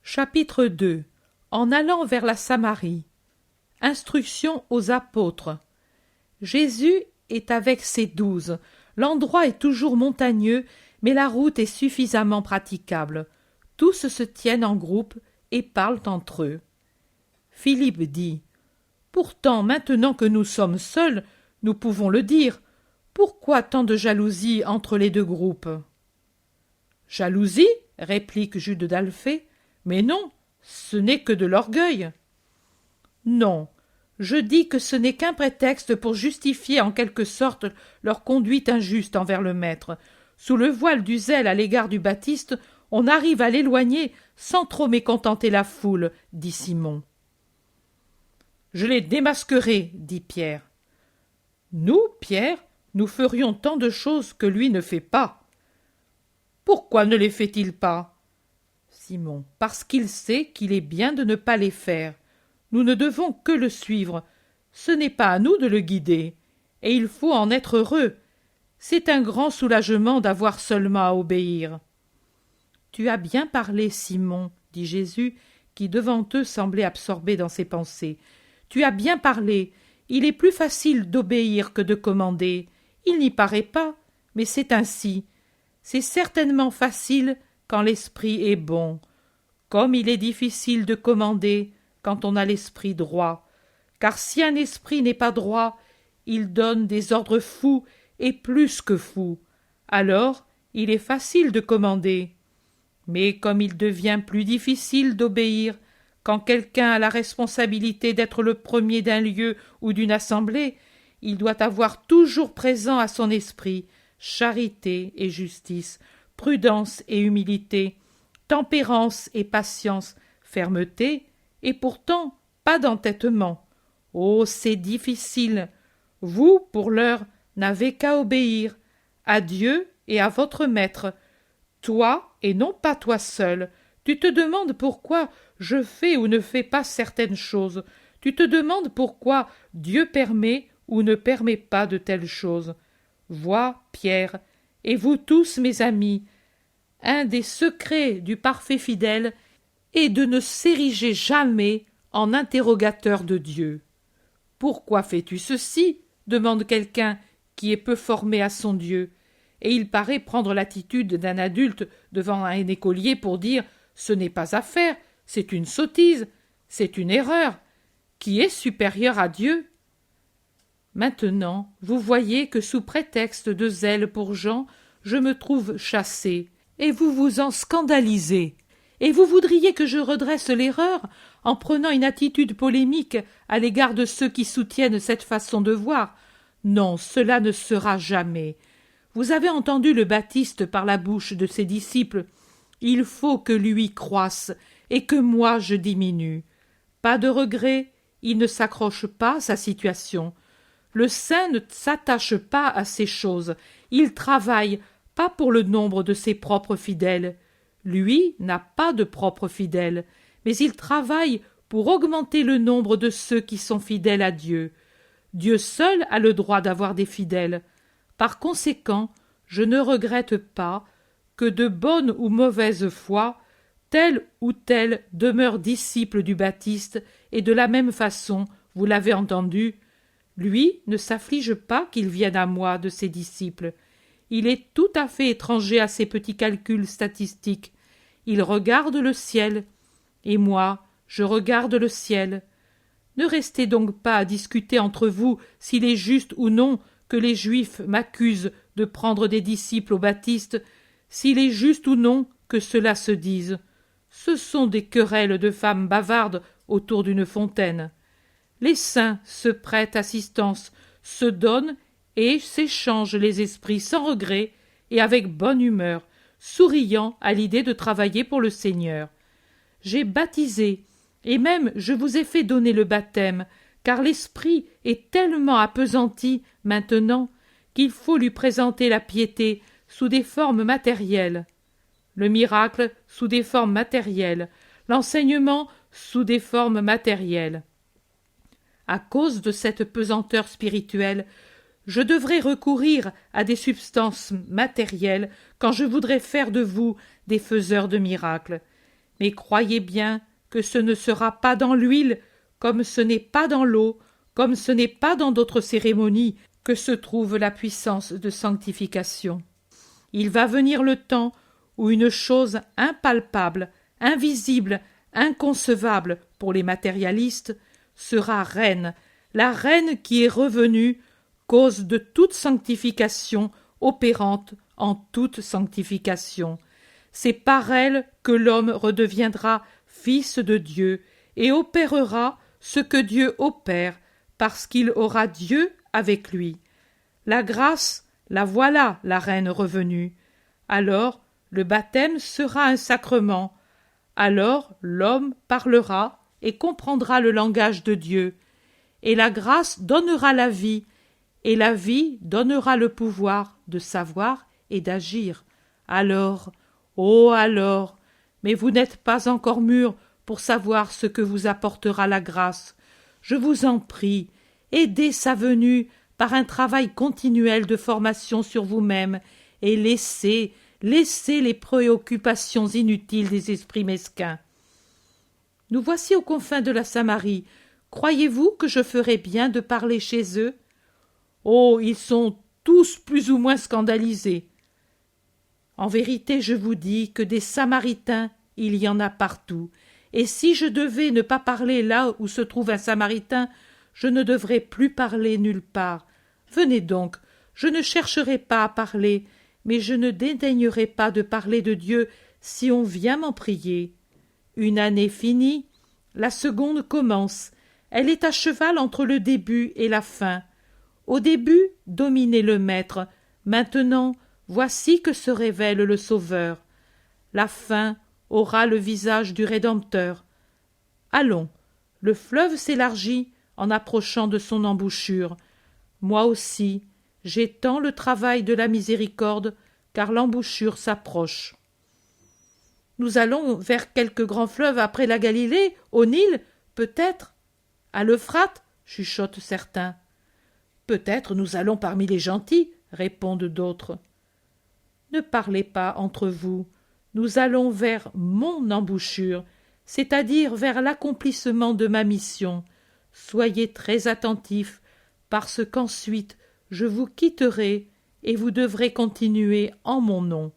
Chapitre 2. En allant vers la Samarie. Instruction aux apôtres. Jésus est avec ses 12. L'endroit est toujours montagneux, mais la route est suffisamment praticable. Tous se tiennent en groupe et parlent entre eux. Philippe dit : Pourtant, maintenant que nous sommes seuls, nous pouvons le dire. Pourquoi tant de jalousie entre les deux groupes ? Jalousie ? Réplique Jude d'Alphée. Mais non, ce n'est que de l'orgueil. Non, je dis que ce n'est qu'un prétexte pour justifier en quelque sorte leur conduite injuste envers le maître. Sous le voile du zèle à l'égard du Baptiste, on arrive à l'éloigner sans trop mécontenter la foule, dit Simon. Je les démasquerai, dit Pierre. Nous, Pierre, nous ferions tant de choses que lui ne fait pas. Pourquoi ne les fait-il pas ? Simon, parce qu'il sait qu'il est bien de ne pas les faire. Nous ne devons que le suivre. Ce n'est pas à nous de le guider. Et il faut en être heureux. C'est un grand soulagement d'avoir seulement à obéir. Tu as bien parlé, Simon, dit Jésus, qui devant eux semblait absorbé dans ses pensées. Tu as bien parlé. Il est plus facile d'obéir que de commander. Il n'y paraît pas, mais c'est ainsi. C'est certainement facile quand l'esprit est bon, comme il est difficile de commander quand on a l'esprit droit, car si un esprit n'est pas droit, il donne des ordres fous et plus que fous, alors il est facile de commander. Mais comme il devient plus difficile d'obéir quand quelqu'un a la responsabilité d'être le premier d'un lieu ou d'une assemblée, il doit avoir toujours présent à son esprit charité et justice, prudence et humilité, tempérance et patience, fermeté, et pourtant pas d'entêtement. Oh, c'est difficile. Vous, pour l'heure, n'avez qu'à obéir à Dieu et à votre maître. Toi, et non pas toi seul, tu te demandes pourquoi je fais ou ne fais pas certaines choses. Tu te demandes pourquoi Dieu permet ou ne permet pas de telles choses. Vois, Pierre, et vous tous, mes amis, un des secrets du parfait fidèle est de ne s'ériger jamais en interrogateur de Dieu. « Pourquoi fais-tu ceci ?» demande quelqu'un qui est peu formé à son Dieu, et il paraît prendre l'attitude d'un adulte devant un écolier pour dire « Ce n'est pas à faire, c'est une sottise, c'est une erreur. Qui est supérieur à Dieu ?» Maintenant, vous voyez que sous prétexte de zèle pour Jean, je me trouve chassé, et vous vous en scandalisez. Et vous voudriez que je redresse l'erreur en prenant une attitude polémique à l'égard de ceux qui soutiennent cette façon de voir. Non, cela ne sera jamais. Vous avez entendu le Baptiste par la bouche de ses disciples. Il faut que lui croisse et que moi je diminue. Pas de regret, il ne s'accroche pas à sa situation. Le saint ne s'attache pas à ces choses, il travaille, pas pour le nombre de ses propres fidèles. Lui n'a pas de propres fidèles, mais il travaille pour augmenter le nombre de ceux qui sont fidèles à Dieu. Dieu seul a le droit d'avoir des fidèles. Par conséquent, je ne regrette pas que de bonne ou mauvaise foi, tel ou tel demeure disciple du Baptiste, et de la même façon, vous l'avez entendu, lui ne s'afflige pas qu'il vienne à moi de ses disciples. Il est tout à fait étranger à ces petits calculs statistiques. Il regarde le ciel, et moi, je regarde le ciel. Ne restez donc pas à discuter entre vous s'il est juste ou non que les Juifs m'accusent de prendre des disciples au Baptiste, s'il est juste ou non que cela se dise. Ce sont des querelles de femmes bavardes autour d'une fontaine. Les saints se prêtent assistance, se donnent et s'échangent les esprits sans regret et avec bonne humeur, souriant à l'idée de travailler pour le Seigneur. J'ai baptisé, et même je vous ai fait donner le baptême, car l'esprit est tellement appesanti maintenant qu'il faut lui présenter la piété sous des formes matérielles, le miracle sous des formes matérielles, l'enseignement sous des formes matérielles. À cause de cette pesanteur spirituelle, je devrais recourir à des substances matérielles quand je voudrais faire de vous des faiseurs de miracles. Mais croyez bien que ce ne sera pas dans l'huile, comme ce n'est pas dans l'eau, comme ce n'est pas dans d'autres cérémonies que se trouve la puissance de sanctification. Il va venir le temps où une chose impalpable, invisible, inconcevable pour les matérialistes sera reine, la reine qui est revenue, cause de toute sanctification, opérante en toute sanctification. C'est par elle que l'homme redeviendra fils de Dieu et opérera ce que Dieu opère, parce qu'il aura Dieu avec lui. La grâce, la voilà, la reine revenue. Alors, le baptême sera un sacrement. Alors, l'homme parlera et comprendra le langage de Dieu. Et la grâce donnera la vie, et la vie donnera le pouvoir de savoir et d'agir. Alors, oh alors, mais vous n'êtes pas encore mûrs pour savoir ce que vous apportera la grâce. Je vous en prie, aidez sa venue par un travail continuel de formation sur vous-même, et laissez les préoccupations inutiles des esprits mesquins. Nous voici aux confins de la Samarie. Croyez-vous que je ferais bien de parler chez eux? Oh, ils sont tous plus ou moins scandalisés. En vérité, je vous dis que des Samaritains, il y en a partout, et si je devais ne pas parler là où se trouve un Samaritain, je ne devrais plus parler nulle part. Venez donc, je ne chercherai pas à parler, mais je ne dédaignerai pas de parler de Dieu si on vient m'en prier. Une année finie, la seconde commence. Elle est à cheval entre le début et la fin. Au début, dominez le Maître. Maintenant, voici que se révèle le Sauveur. La fin aura le visage du Rédempteur. Allons, le fleuve s'élargit en approchant de son embouchure. Moi aussi, j'étends le travail de la miséricorde, car l'embouchure s'approche. Nous allons vers quelque grand fleuve après la Galilée, au Nil, peut-être. À l'Euphrate, chuchotent certains. Peut-être nous allons parmi les gentils, répondent d'autres. Ne parlez pas entre vous, nous allons vers mon embouchure, c'est-à-dire vers l'accomplissement de ma mission. Soyez très attentifs, parce qu'ensuite je vous quitterai et vous devrez continuer en mon nom.